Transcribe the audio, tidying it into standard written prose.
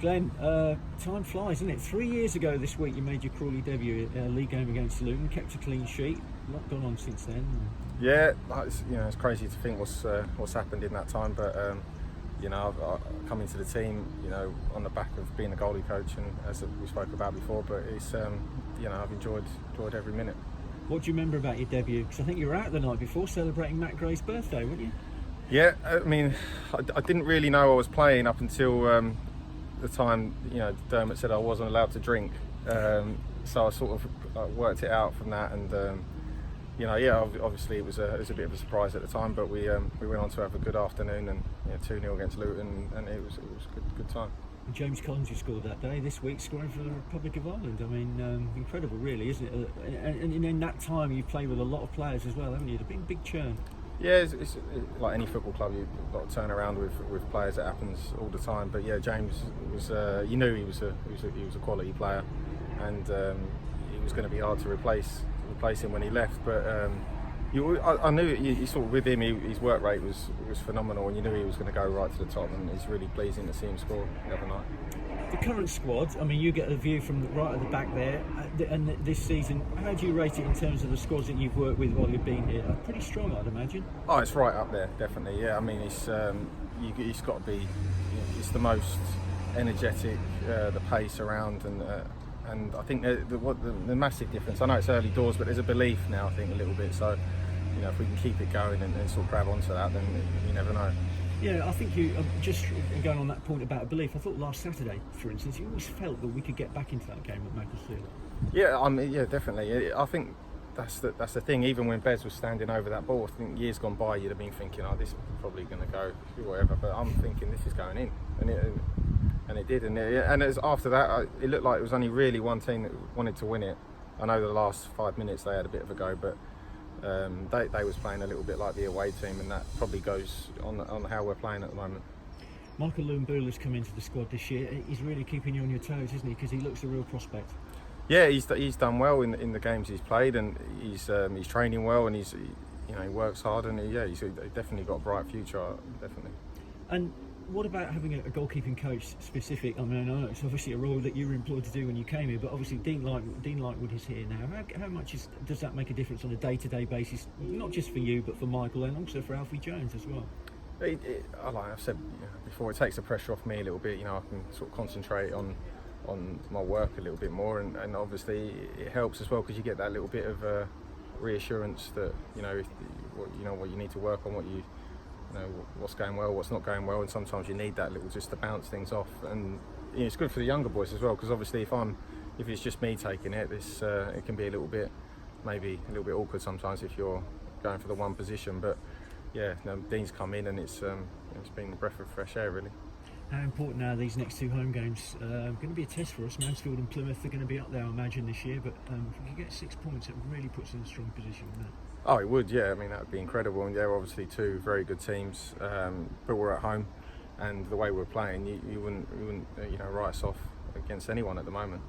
Glenn, time flies, isn't it? 3 years ago this week you made your Crawley debut at a league game against Luton, kept a clean sheet. A lot gone on since then. Yeah, it's crazy to think what's happened in that time, but I've come into the team, on the back of being a goalie coach, and as we spoke about before. But it's, I've enjoyed every minute. What do you remember about your debut? Because I think you were out the night before celebrating Matt Gray's birthday, weren't you? Yeah, I didn't really know I was playing up until the time Dermot said I wasn't allowed to drink. So I sort of worked it out from that, and obviously it was a bit of a surprise at the time, but we went on to have a good afternoon, and 2-0 against Luton, and it was a good time. And James Collins, who scored that day, this week scoring for the Republic of Ireland. Incredible, really, isn't it? And in that time, you played with a lot of players as well, haven't you? There's been big churn. Yeah, it's like any football club, you've got to turn around with players. It happens all the time. But yeah, James was, he knew he was a quality player, and it was going to be hard to replace him when he left. But I knew you sort of with him, his work rate was phenomenal, and you knew he was going to go right to the top. And it's really pleasing to see him score the other night. The current squad, you get a view from right at the back there, and this season, how do you rate it in terms of the squads that you've worked with while you've been here? Pretty strong, I'd imagine. Oh, it's right up there, definitely. Yeah, it's got to be. It's the most energetic, the pace around, and I think the massive difference. I know it's early doors, but there's a belief now. I think a little bit. So, if we can keep it going and sort of grab onto that, then you never know. Yeah, I think you just going on that point about belief. I thought last Saturday, for instance, you always felt that we could get back into that game at Mansfield. Yeah, definitely. I think that's the thing. Even when Bez was standing over that ball, I think years gone by, you'd have been thinking, "Oh, this is probably going to go whatever." But I'm thinking this is going in, and it did. And as after that, it looked like it was only really one team that wanted to win it. I know the last 5 minutes they had a bit of a go, but. They was playing a little bit like the away team, and that probably goes on how we're playing at the moment. Michael Loon-Booler's come into the squad this year. He's really keeping you on your toes, isn't he? Because he looks a real prospect. Yeah, he's done well in the games he's played, and he's training well, and he works hard, and he's definitely got a bright future, definitely. And what about having a goalkeeping coach specific? I know it's obviously a role that you were employed to do when you came here, but obviously Dean Lightwood is here now. How much does that make a difference on a day-to-day basis, not just for you, but for Michael and also for Alfie Jones as well? Like I've said before, it takes the pressure off me a little bit. I can sort of concentrate on my work a little bit more, and obviously it helps as well because you get that little bit of reassurance that what you need to work on, what's going well, what's not going well, and sometimes you need that little just to bounce things off. And it's good for the younger boys as well, because obviously if it's just me taking it, it can be a little bit awkward sometimes if you're going for the one position. But yeah, Dean's come in, and it's been a breath of fresh air, really. How important are these next 2 home games? Going to be a test for us. Mansfield and Plymouth are going to be up there, I imagine, this year. But if we can get 6 points, it really puts us in a strong position, wouldn't it? Oh, it would, yeah. That would be incredible. And they're obviously 2 very good teams, but we're at home, and the way we're playing, you wouldn't write us off against anyone at the moment.